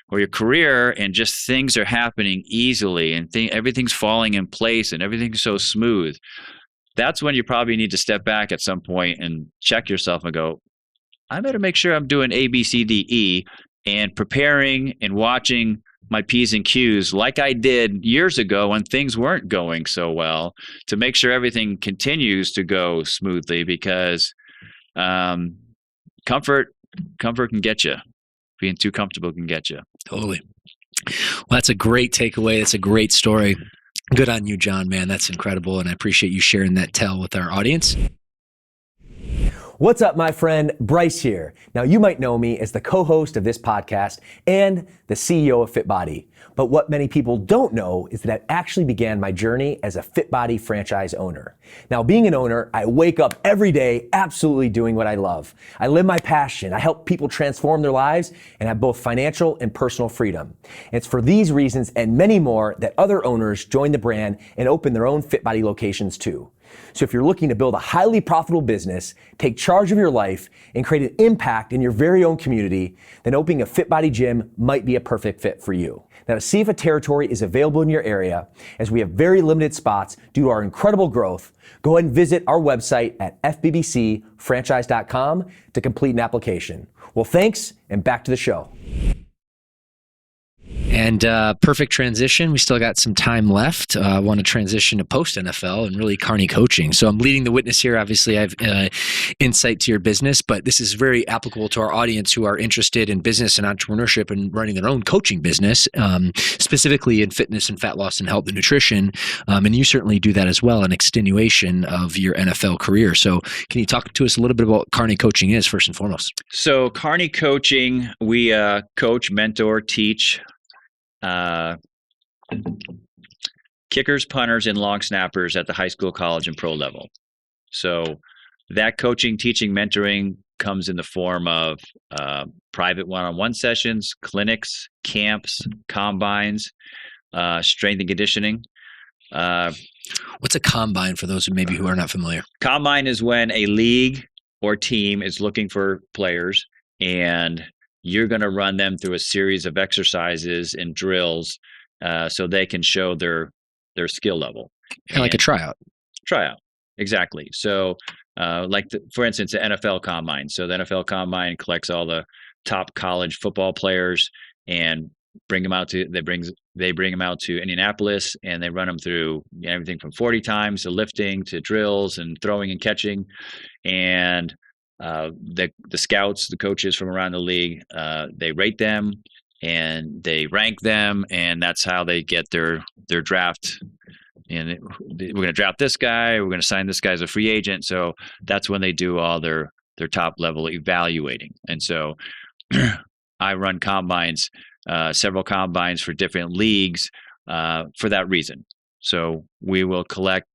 or your career, and just things are happening easily and everything's falling in place and everything's so smooth. That's when you probably need to step back at some point and check yourself and go, I better make sure I'm doing A, B, C, D, E, and preparing and watching my P's and Q's like I did years ago when things weren't going so well to make sure everything continues to go smoothly because comfort can get you. Being too comfortable can get you. Totally. Well, that's a great takeaway. That's a great story. Good on you, John, man. That's incredible. And I appreciate you sharing that tale with our audience. What's up, my friend? Bryce here. Now, you might know me as the co-host of this podcast and the CEO of FitBody. But what many people don't know is that I actually began my journey as a FitBody franchise owner. Now, being an owner, I wake up every day absolutely doing what I love. I live my passion. I help people transform their lives and have both financial and personal freedom. And it's for these reasons and many more that other owners join the brand and open their own FitBody locations too. So if you're looking to build a highly profitable business, take charge of your life, and create an impact in your very own community, then opening a FitBody gym might be a perfect fit for you. Now, to see if a territory is available in your area, as we have very limited spots due to our incredible growth, go ahead and visit our website at fbbcfranchise.com to complete an application. Well, thanks, and back to the show. And perfect transition. We still got some time left. I want to transition to post-NFL and really Carney Coaching. So I'm leading the witness here. Obviously, I have insight to your business, but this is very applicable to our audience who are interested in business and entrepreneurship and running their own coaching business, specifically in fitness and fat loss and health and nutrition. And you certainly do that as well, an extenuation of your NFL career. So can you talk to us a little bit about what Carney Coaching is, first and foremost? So Carney Coaching, we coach, mentor, teach kickers, punters, and long snappers at the high school, college, and pro level. So that coaching, teaching, mentoring comes in the form of private one-on-one sessions, clinics, camps, combines, strength and conditioning. What's a combine for those who are not familiar? Combine is when a league or team is looking for players and you're going to run them through a series of exercises and drills so they can show their skill level. Kind of like a tryout. Tryout, exactly. So for instance, the NFL Combine. So the NFL Combine collects all the top college football players and bring them out to Indianapolis, and they run them through everything from 40 times to lifting to drills and throwing and catching. And the scouts, the coaches from around the league, they rate them and they rank them, and that's how they get their draft. And we're going to draft this guy, we're going to sign this guy as a free agent. So that's when they do all their top level evaluating. And so I run combines, several combines for different leagues for that reason. So we will collect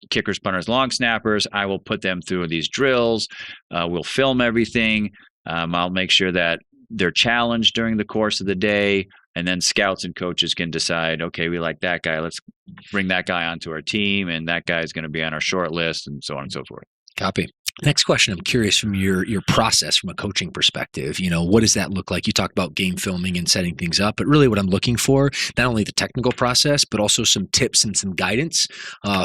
kickers, punters, long snappers. I will put them through these drills. We'll film everything. I'll make sure that they're challenged during the course of the day And then scouts and coaches can decide, okay, we like that guy. Let's bring that guy onto our team, and that guy is going to be on our short list, and so on and so forth. Copy. Next question. I'm curious from your process from a coaching perspective. What does that look like? You talked about game filming and setting things up, but really what I'm looking for, not only the technical process, but also some tips and some guidance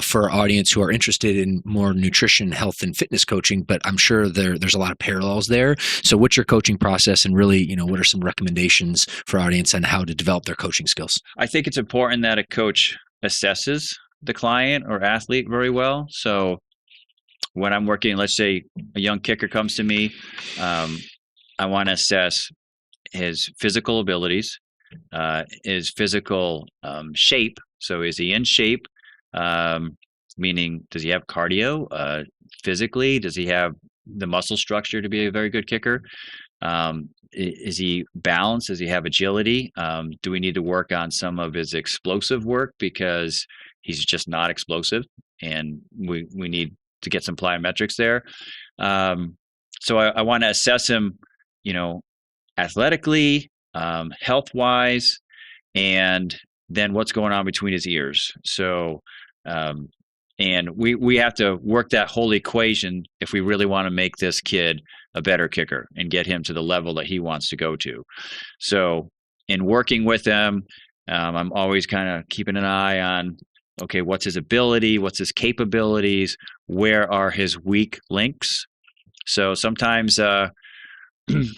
for our audience who are interested in more nutrition, health, and fitness coaching. But I'm sure there's a lot of parallels there. So what's your coaching process, and really, what are some recommendations for our audience on how to develop their coaching skills? I think it's important that a coach assesses the client or athlete very well. So when I'm working, let's say a young kicker comes to me, I want to assess his physical abilities, his physical shape. So is he in shape? Meaning, does he have cardio? Physically, does he have the muscle structure to be a very good kicker? Is he balanced? Does he have agility? Do we need to work on some of his explosive work because he's just not explosive, and we need to get some plyometrics there. So I want to assess him, athletically, health-wise, and then what's going on between his ears. So, and we have to work that whole equation if we really want to make this kid a better kicker and get him to the level that he wants to go to. So in working with him, I'm always kind of keeping an eye on, okay, what's his ability? What's his capabilities? Where are his weak links? So sometimes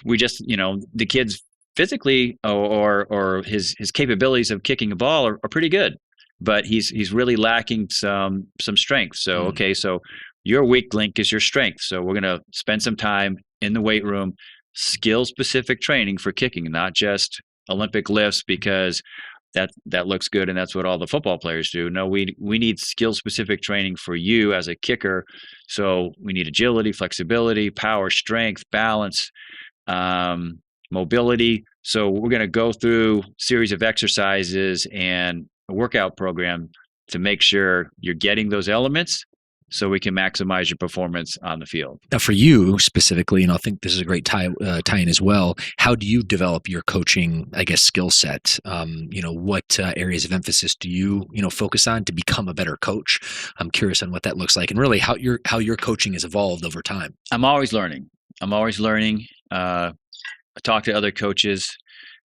we just, the kid's physically or his capabilities of kicking a ball are pretty good, but he's really lacking some strength. So, okay, so your weak link is your strength. So we're going to spend some time in the weight room, skill-specific training for kicking, not just Olympic lifts because that looks good and that's what all the football players do. No, we need skill-specific training for you as a kicker. So we need agility, flexibility, power, strength, balance, mobility. So we're going to go through a series of exercises and a workout program to make sure you're getting those elements so we can maximize your performance on the field. Now, for you specifically, and I think this is a great tie-in as well, how do you develop your coaching, skill set? What areas of emphasis do you, focus on to become a better coach? I'm curious on what that looks like and really how your coaching has evolved over time. I'm always learning. I talk to other coaches,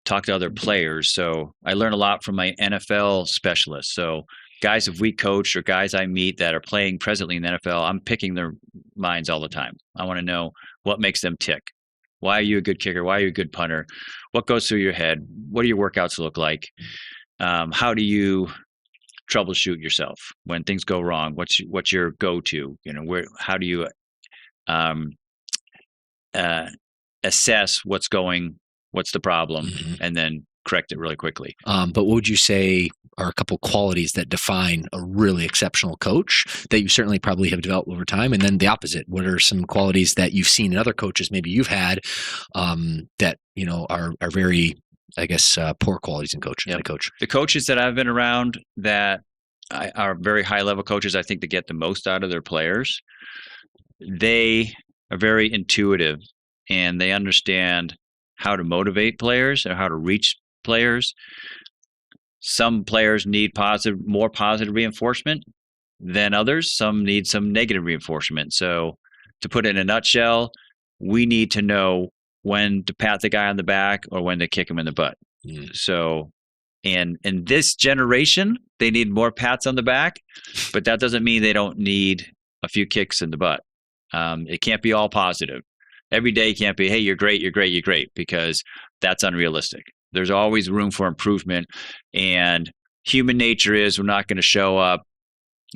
talk to other players. So I learn a lot from my NFL specialists. So guys that we coach or guys I meet that are playing presently in the NFL, I'm picking their minds all the time. I want to know what makes them tick. Why are you a good kicker? Why are you a good punter? What goes through your head? What do your workouts look like? How do you troubleshoot yourself when things go wrong? What's your go-to? How do you assess what's the problem, and then correct it really quickly. But what would you say are a couple qualities that define a really exceptional coach that you certainly probably have developed over time? And then the opposite, what are some qualities that you've seen in other coaches maybe you've had that are very, poor qualities in coaching? Yep. The coaches that I've been around that are very high level coaches, I think, that get the most out of their players. They are very intuitive and they understand how to motivate players or how to reach players. Some players need more positive reinforcement than others. Some need some negative reinforcement. So to put it in a nutshell, we need to know when to pat the guy on the back or when to kick him in the butt. So, and in this generation, they need more pats on the back, but that doesn't mean they don't need a few kicks in the butt. It can't be all positive. Every day can't be, hey, you're great, you're great, you're great, because that's unrealistic. There's always room for improvement. And human nature is we're not going to show up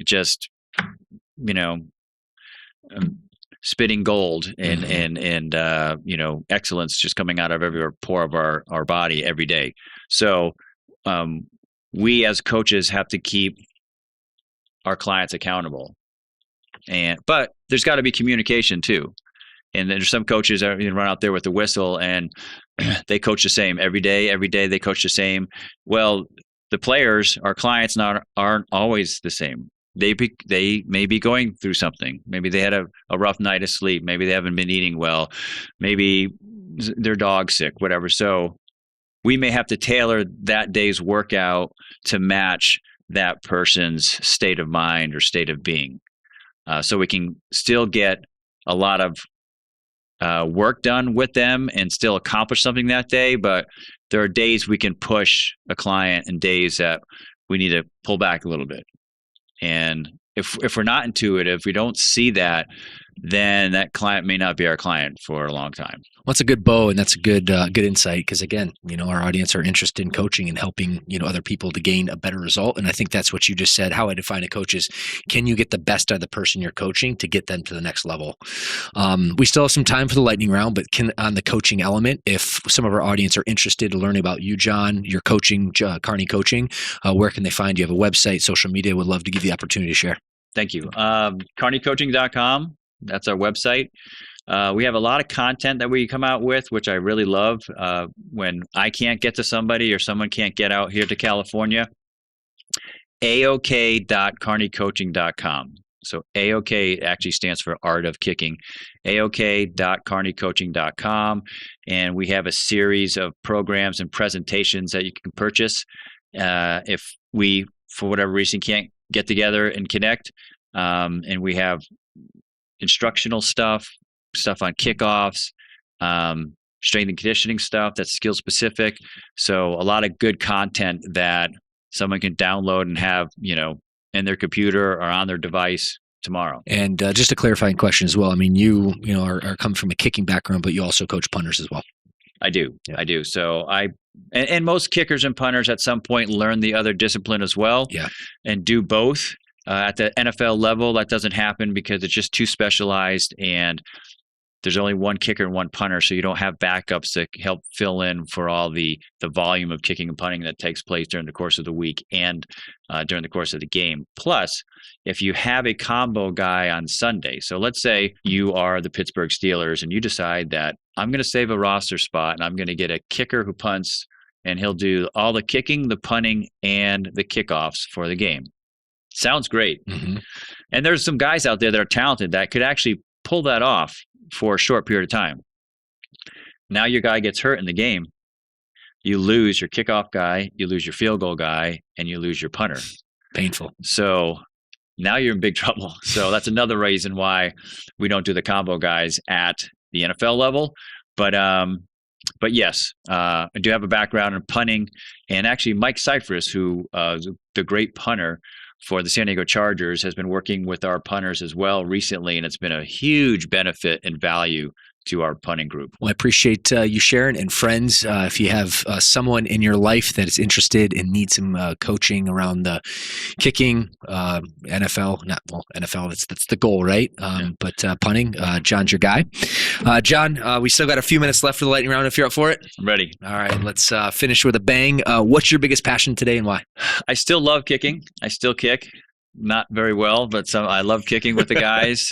just, spitting gold and excellence just coming out of every pore of our body every day. So we as coaches have to keep our clients accountable. But there's got to be communication too. And there's some coaches that run out there with the whistle and they coach the same every day. Every day they coach the same. Well, the players, our clients, aren't always the same. They may be going through something. Maybe they had a rough night of sleep. Maybe they haven't been eating well. Maybe their dog's sick, whatever. So we may have to tailor that day's workout to match that person's state of mind or state of being. So we can still get a lot of work done with them and still accomplish something that day. But there are days we can push a client and days that we need to pull back a little bit. And if we're not intuitive, we don't see that, then that client may not be our client for a long time. Well, that's a good bow, and that's a good insight, because again, our audience are interested in coaching and helping other people to gain a better result. And I think that's what you just said. How I define a coach is, can you get the best out of the person you're coaching to get them to the next level? We still have some time for the lightning round, but on the coaching element, if some of our audience are interested in learning about you, John, your coaching, Carney Coaching, where can they find you? You have a website, social media? Would love to give you the opportunity to share. Thank you. CarneyCoaching.com. That's our website. We have a lot of content that we come out with, which I really love. When I can't get to somebody or someone can't get out here to California, aok.carneycoaching.com. So AOK actually stands for Art of Kicking. aok.carneycoaching.com. And we have a series of programs and presentations that you can purchase. If we, for whatever reason, can't get together and connect, and we have instructional stuff on kickoffs, strength and conditioning stuff that's skill specific. So a lot of good content that someone can download and have, in their computer or on their device tomorrow. And just a clarifying question as well. I mean, you are coming from a kicking background, but you also coach punters as well. I do. Yeah. I do. So and most kickers and punters at some point learn the other discipline as well. Yeah. And do both. At the NFL level, that doesn't happen because it's just too specialized, and there's only one kicker and one punter, so you don't have backups that help fill in for all the volume of kicking and punting that takes place during the course of the week and during the course of the game. Plus, if you have a combo guy on Sunday, so let's say you are the Pittsburgh Steelers and you decide that I'm going to save a roster spot and I'm going to get a kicker who punts, and he'll do all the kicking, the punting, and the kickoffs for the game. Sounds great. Mm-hmm. And there's some guys out there that are talented that could actually pull that off for a short period of time. Now your guy gets hurt in the game. You lose your kickoff guy, you lose your field goal guy, and you lose your punter. Painful. So now you're in big trouble. So that's another reason why we don't do the combo guys at the NFL level. But yes, I do have a background in punting. And actually Mike Cyphers, who is the great punter for the San Diego Chargers, has been working with our punters as well recently, and it's been a huge benefit and value to our punting group. Well, I appreciate you sharing. And friends, if you have someone in your life that is interested and needs some coaching around the kicking, NFL, that's the goal, right? But punting, John's your guy. John, we still got a few minutes left for the lightning round if you're up for it. I'm ready. All right, let's finish with a bang. What's your biggest passion today and why? I still love kicking. I still kick. Not very well, but I love kicking with the guys.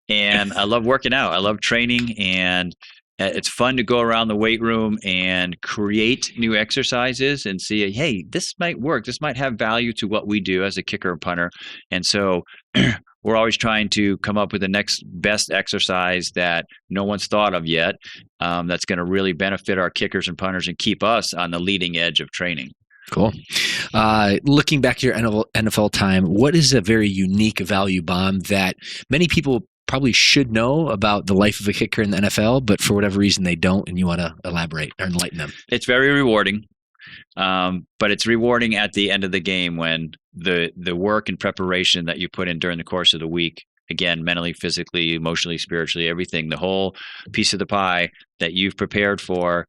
And I love working out. I love training, and it's fun to go around the weight room and create new exercises and see, hey, this might work. This might have value to what we do as a kicker or punter. And so we're always trying to come up with the next best exercise that no one's thought of yet, that's going to really benefit our kickers and punters and keep us on the leading edge of training. Cool. Looking back to your NFL time, what is a very unique value bomb that many people probably should know about the life of a kicker in the NFL, but for whatever reason they don't, and you want to elaborate or enlighten them? It's very rewarding, but it's rewarding at the end of the game when the work and preparation that you put in during the course of the week, again, mentally, physically, emotionally, spiritually, everything, the whole piece of the pie that you've prepared for,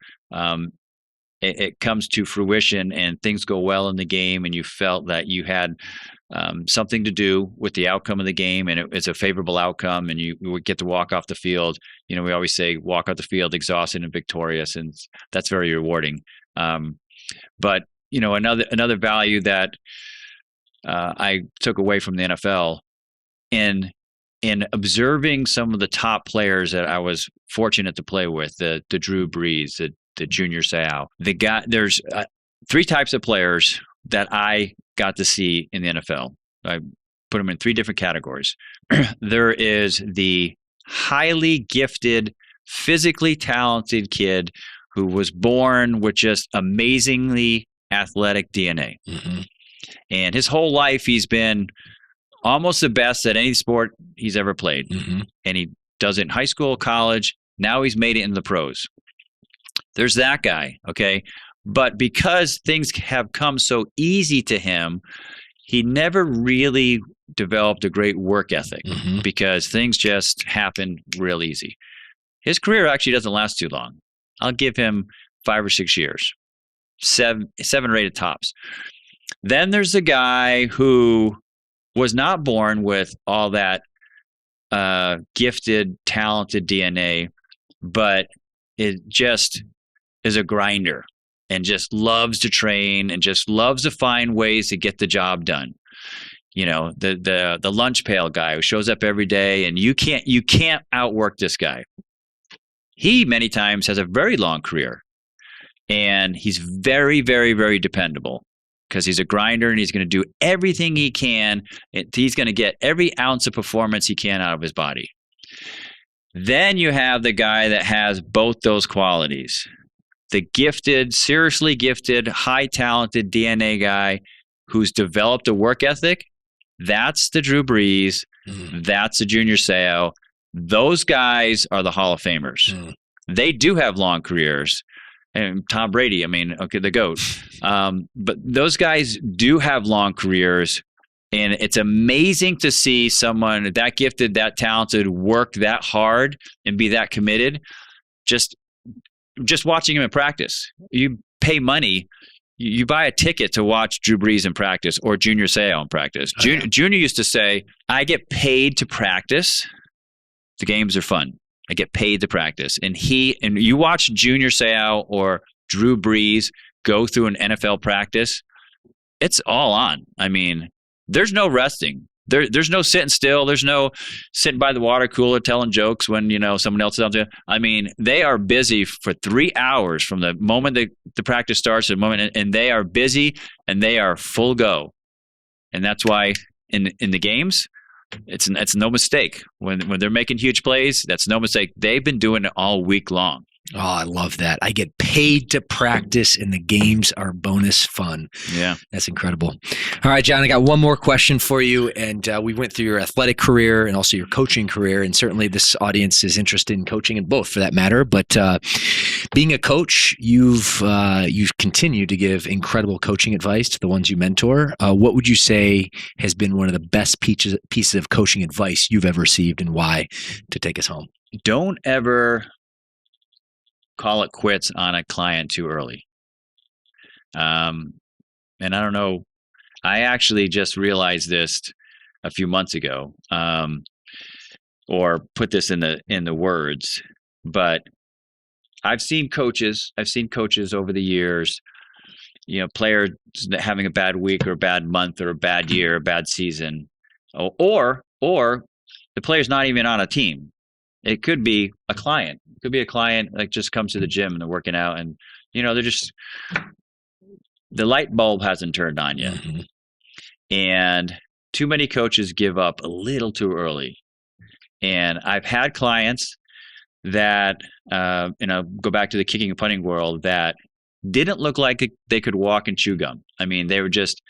it comes to fruition and things go well in the game, and you felt that you had something to do with the outcome of the game, and it's a favorable outcome, and you would get to walk off the field. We always say walk off the field exhausted and victorious, and that's very rewarding. But another value that I took away from the NFL in observing some of the top players that I was fortunate to play with, the Drew Brees, the Junior Seau, there's three types of players that I got to see in the NFL. I put them in three different categories. There is the highly gifted, physically talented kid who was born with just amazingly athletic DNA. Mm-hmm. And his whole life, he's been almost the best at any sport he's ever played. Mm-hmm. And he does it in high school, college. Now he's made it in the pros. There's that guy, okay? But because things have come so easy to him, he never really developed a great work ethic because things just happen real easy. His career actually doesn't last too long. I'll give him 5 or 6 years, seven or 8 at tops. Then there's the guy who was not born with all that gifted, talented DNA, but it just is a grinder and just loves to train and just loves to find ways to get the job done. You know, the lunch pail guy who shows up every day, and you can't outwork this guy. He many times has a very long career, and he's very, very, very dependable because he's a grinder and he's going to do everything he can. He's going to get every ounce of performance he can out of his body. Then you have the guy that has both those qualities. The gifted, seriously gifted, high talented DNA guy who's developed a work ethic. That's the Drew Brees. That's the Junior Seau. Those guys are the Hall of Famers. They do have long careers. And Tom Brady, I mean, okay, the GOAT. But those guys do have long careers. And it's amazing to see someone that gifted, that talented, work that hard and be that committed. Just watching him in practice. You pay money. You buy a ticket to watch Drew Brees in practice or Junior Seau in practice. Junior used to say, I get paid to practice. The games are fun. I get paid to practice. And you watch Junior Seau or Drew Brees go through an NFL practice, it's all on. I mean, there's no resting. There's no sitting still. There's no sitting by the water cooler telling jokes when, someone else is out there. I mean, they are busy for 3 hours from the moment the practice starts to the moment, and they are busy and they are full go. And that's why in the games, it's no mistake. When they're making huge plays, that's no mistake. They've been doing it all week long. Oh, I love that. I get paid to practice and the games are bonus fun. Yeah. That's incredible. All right, John, I got one more question for you. And we went through your athletic career and also your coaching career. And certainly this audience is interested in coaching and both for that matter. But being a coach, you've continued to give incredible coaching advice to the ones you mentor. What would you say has been one of the best pieces of coaching advice you've ever received, and why, to take us home? Don't ever call it quits on a client too early. And I don't know, I actually just realized this a few months ago, or put this in the words, but I've seen coaches over the years, players having a bad week or a bad month or a bad year, a bad season, or the player's not even on a team. It could be a client. It could be a client like just comes to the gym and they're working out, and they're just, the light bulb hasn't turned on yet. And too many coaches give up a little too early. And I've had clients that go back to the kicking and punting world that didn't look like they could walk and chew gum. I mean, they just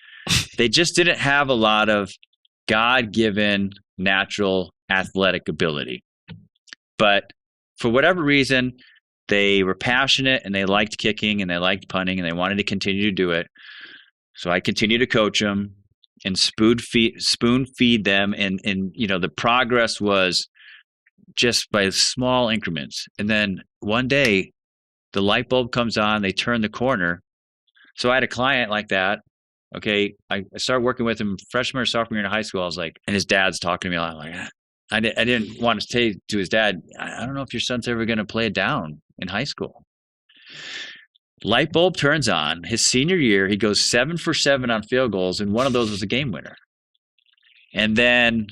didn't have a lot of God-given natural athletic ability. But for whatever reason, they were passionate and they liked kicking and they liked punting and they wanted to continue to do it. So I continued to coach them and spoon feed them. And the progress was just by small increments. And then one day the light bulb comes on, they turn the corner. So I had a client like that. Okay. I started working with him freshman or sophomore year in high school. I was like, and his dad's talking to me a lot. I'm like, I didn't want to say to his dad, I don't know if your son's ever going to play it down in high school. Light bulb turns on. His senior year, he goes 7 for 7 on field goals, and one of those was a game winner. And then,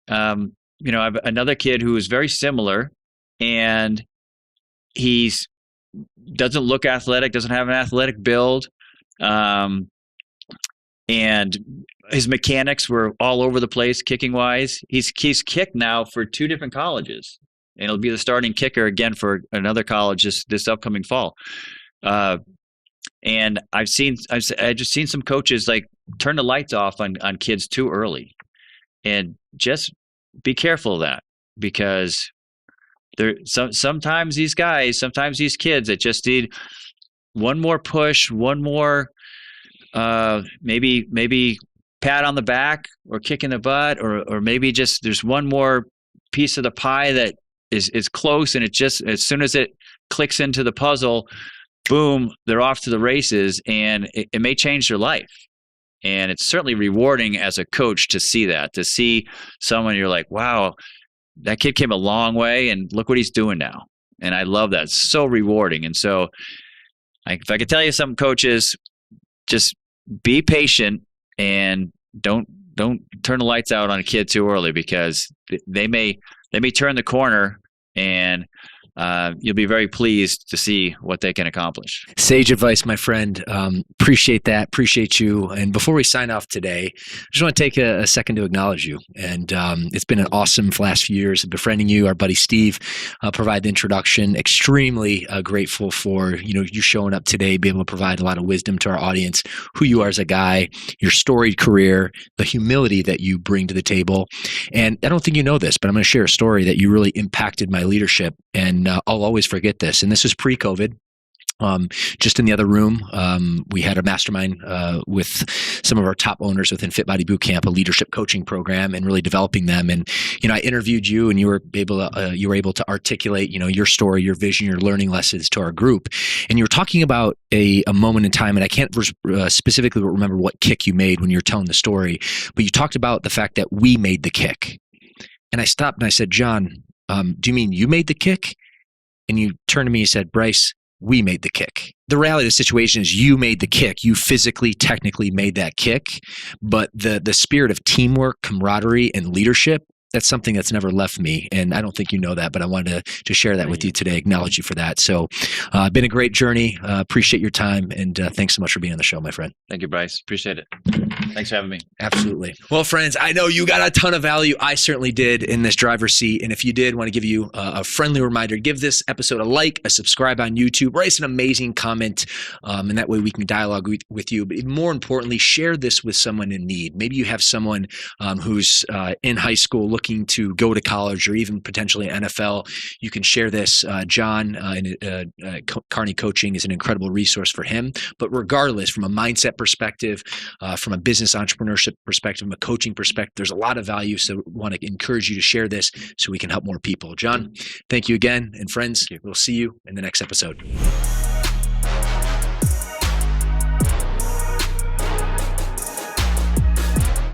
I have another kid who is very similar, and he's doesn't look athletic, doesn't have an athletic build, and his mechanics were all over the place kicking wise. He's kicked now for 2 different colleges. and he'll be the starting kicker again for another college this upcoming fall. And I've just seen some coaches like turn the lights off on kids too early, and just be careful of that, because sometimes these kids that just need one more push, one more maybe pat on the back or kick in the butt, or maybe just there's one more piece of the pie that is close, and it just, as soon as it clicks into the puzzle, boom, they're off to the races, and it may change their life. And it's certainly rewarding as a coach to see someone you're like, wow, that kid came a long way, and look what he's doing now. And I love that. It's so rewarding. And so if I could tell you something, coaches, just be patient and don't turn the lights out on a kid too early, because they may turn the corner, and you'll be very pleased to see what they can accomplish. Sage advice, my friend. Appreciate that. Appreciate you. And before we sign off today, I just want to take a second to acknowledge you. And it's been an awesome last few years of befriending you. Our buddy Steve provided the introduction. Extremely grateful for you showing up today, be able to provide a lot of wisdom to our audience, who you are as a guy, your storied career, the humility that you bring to the table. And I don't think you know this, but I'm going to share a story that you really impacted my leadership. And I'll always forget this. And this was pre-COVID. Just in the other room, we had a mastermind with some of our top owners within Fit Body Bootcamp, a leadership coaching program, and really developing them. And I interviewed you, and you were able to articulate your story, your vision, your learning lessons to our group. And you were talking about a moment in time, and I can't specifically remember what kick you made when you were telling the story, but you talked about the fact that we made the kick. And I stopped and I said, John, do you mean you made the kick? And you turned to me and said, Bryce, we made the kick. The reality of the situation is you made the kick. You physically, technically made that kick, but the spirit of teamwork, camaraderie, and leadership, that's something that's never left me. And I don't think you know that, but I wanted to share that with you today, acknowledge you for that. So been a great journey. Appreciate your time. And thanks so much for being on the show, my friend. Thank you, Bryce. Appreciate it. Thanks for having me. Absolutely. Well, friends, I know you got a ton of value. I certainly did in this driver's seat. And if you did, want to give you a friendly reminder, give this episode a like, a subscribe on YouTube, write us an amazing comment. And that way we can dialogue with you. But more importantly, share this with someone in need. Maybe you have someone who's in high school looking to go to college, or even potentially NFL. You can share this. John Carney Coaching is an incredible resource for him. But regardless, from a mindset perspective, from a business entrepreneurship perspective, from a coaching perspective, there's a lot of value. So I want to encourage you to share this so we can help more people. John, thank you again. And friends, we'll see you in the next episode.